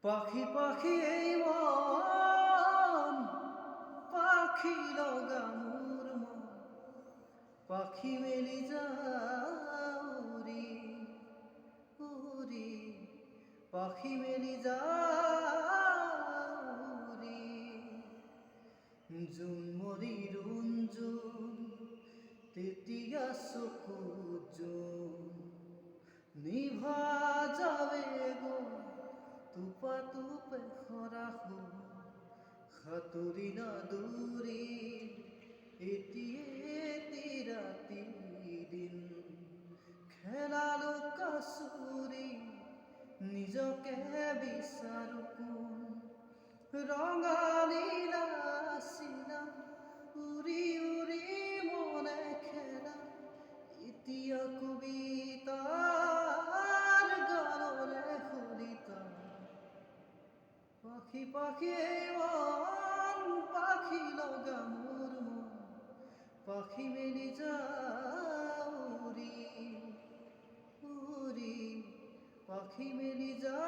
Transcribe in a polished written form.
পাখি পাখি এই মন, পাখি লগা মোর মন, পাখি মেলি যাউরি উরি, পাখি মেলি যাউরি। জুন মরি রঞ্জুন তেতিয়া চকুত জোন, নিভা যাবে গো তুপা তুপে খরাহো, সাঁতুরি না দূৰি এটি ৰাতি দিন। খেলালো কাচুৰি নিজকে বিচাৰো কোন, ৰঙালীলা চিলা উৰি উৰি মনে খেলা, এতিয়া কবিতাৰ গানৰে সলিতা। পাখি পাখি এই মন, পাখি লগা মোর মন, পাখি মেলি যাউরি উরি, পাখি মেলি যা